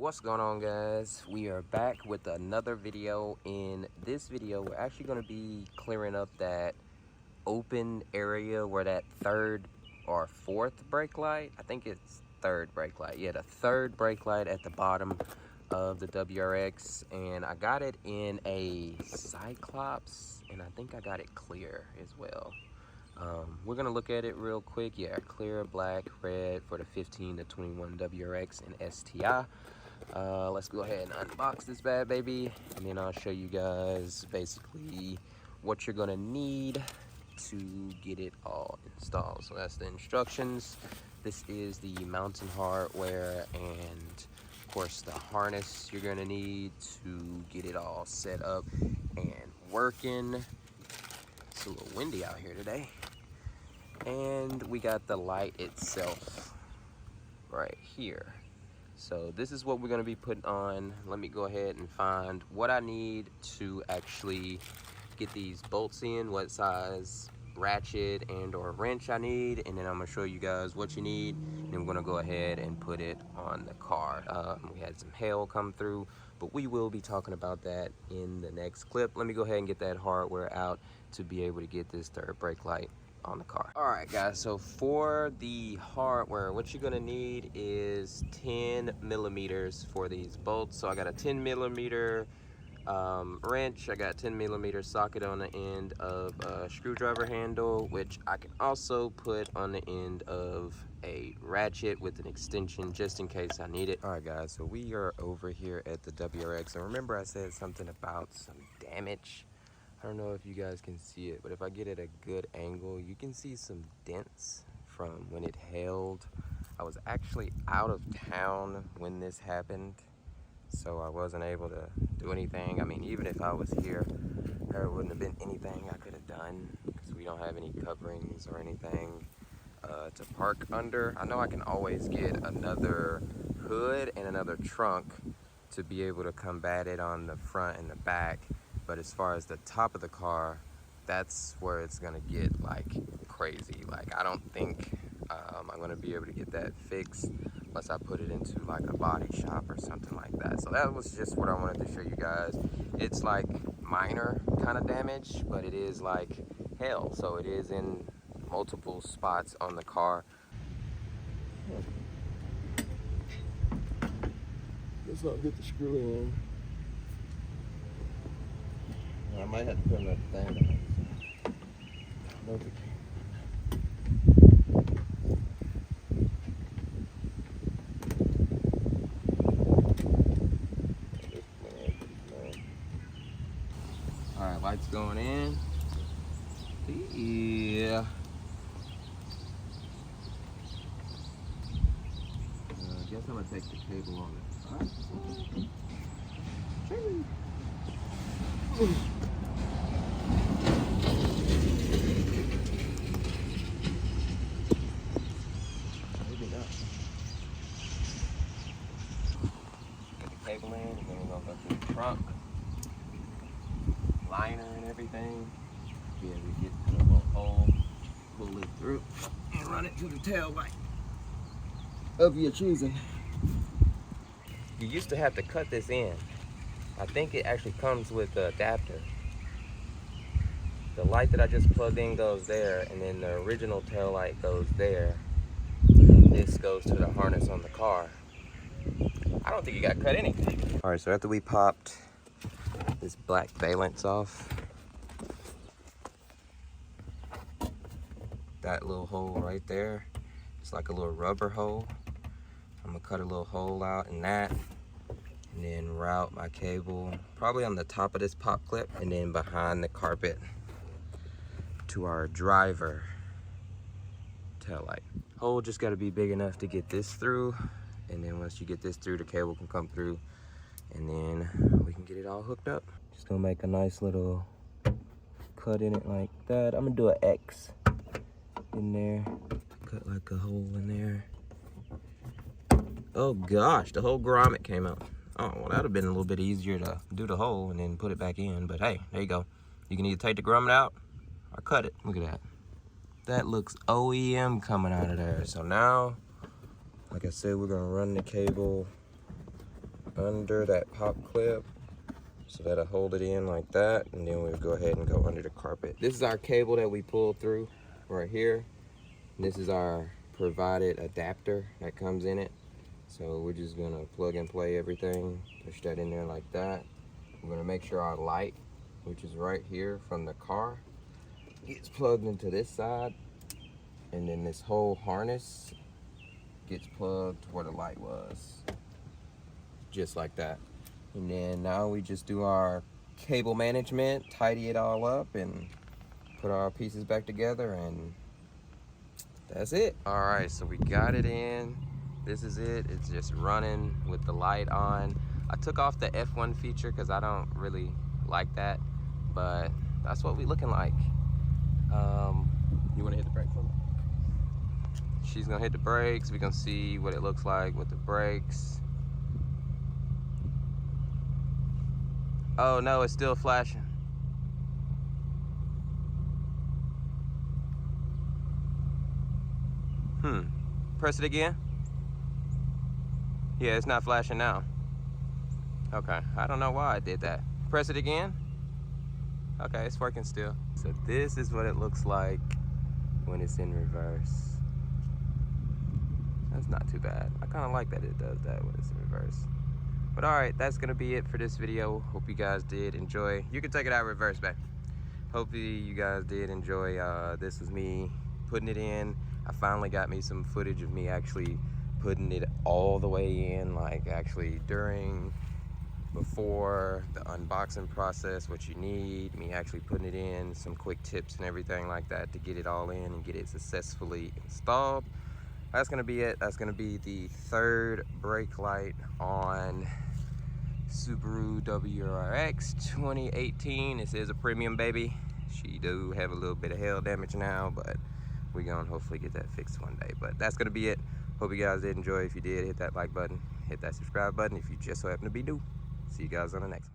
What's going on, guys? We are back with another video. In this video, we're actually going to be clearing up that open area where that third or fourth brake light, I think it's third brake light, yeah, the third brake light at the bottom of the WRX, and I got it in a Cyclops, and I think I got it clear as well. We're gonna look at it real quick. Yeah, clear, black, red for the 15 to 21 WRX and STI. Let's go ahead and unbox this bad baby, and then I'll show you guys basically what you're gonna need to get it all installed. So that's the instructions. This is the mounting hardware, and of course the harness you're gonna need to get it all set up and working. It's a little windy out here today. And we got the light itself right here. So this is what we're going to be putting on. Let me go ahead and find what I need to actually get these bolts in, what size ratchet and or wrench I need, and then I'm going to show you guys what you need, and we're going to go ahead and put it on the car. We had some hail come through, but we will be talking about that in the next clip. Let me go ahead and get that hardware out to be able to get this third brake light on the car. All right, guys, so for the hardware, what you're gonna need is 10 millimeters for these bolts. So I got a 10 millimeter wrench, I got 10 millimeter socket on the end of a screwdriver handle, which I can also put on the end of a ratchet with an extension just in case I need it. All right, guys, so we are over here at the WRX, and remember I said something about some damage. I don't know if you guys can see it, but if I get at a good angle, you can see some dents from when it hailed. I was actually out of town when this happened, so I wasn't able to do anything. I mean, even if I was here, there wouldn't have been anything I could have done because we don't have any coverings or anything to park under. I know I can always get another hood and another trunk to be able to combat it on the front and the back. But as far as the top of the car, that's where it's gonna get like crazy. Like, I don't think I'm gonna be able to get that fixed unless I put it into like a body shop or something like that. So that was just what I wanted to show you guys. It's like minor kind of damage, but it is like hell. So it is in multiple spots on the car. Let's not get the screw in. I might have to put another thing on. No big Alright, lights going in. Yeah. I guess I'm gonna take the cable on the side. Maybe not. Get the cable in, and then we're gonna go to the trunk, liner and everything. Be able to get to the little hole, pull it through, and run it to the tail light of your choosing. You used to have to cut this in. I think it actually comes with the adapter. The light that I just plugged in goes there, and then the original tail light goes there. And this goes to the harness on the car. I don't think you got cut anything. All right, so after we popped this black valance off, that little hole right there, it's like a little rubber hole. I'm gonna cut a little hole out in that, and then route my cable probably on the top of this pop clip and then behind the carpet to our driver tail light. Hole just got to be big enough to get this through, and then once you get this through, the cable can come through, and then we can get it all hooked up. Just gonna make a nice little cut in it like that. I'm gonna do an X in there, cut like a hole in there. Oh gosh, the whole grommet came out. Oh, well, that would have been a little bit easier to do the hole and then put it back in, but hey, there you go. You can either take the grommet out or cut it. Look at that. That looks OEM coming out of there. So now, like I said, we're gonna run the cable under that pop clip. So that'll hold it in like that, and then we'll go ahead and go under the carpet. This is our cable that we pulled through right here. This is our provided adapter that comes in it. So we're just gonna plug and play everything, push that in there like that. We're gonna make sure our light, which is right here from the car, gets plugged into this side, and then this whole harness gets plugged where the light was, just like that. And then now we just do our cable management, tidy it all up, and put our pieces back together, and that's it. All right, so we got it in. This is it. It's just running with the light on. I took off the F1 feature because I don't really like that, but that's what we looking like. You wanna hit the brakes for me? She's gonna hit the brakes. We're gonna see what it looks like with the brakes. Oh no, it's still flashing. Press it again. Yeah, it's not flashing now. Okay, I don't know why I did that. Press it again. Okay, it's working still. So this is what it looks like when it's in reverse. That's not too bad. I kind of like that it does that when it's in reverse. But all right, that's gonna be it for this video. Hope you guys did enjoy. You can take it out reverse back. Hopefully you guys did enjoy. This was me putting it in. I finally got me some footage of me actually putting it all the way in, like actually before the unboxing process, what you need, me actually putting it in, some quick tips and everything like that to get it all in and get it successfully installed. That's gonna be it. That's gonna be the third brake light on Subaru WRX 2018. This is a premium baby. She do have a little bit of hail damage now, but we're gonna hopefully get that fixed one day. But that's gonna be it. Hope you guys did enjoy. If you did, hit that like button, hit that subscribe button if you just so happen to be new. See you guys on the next one.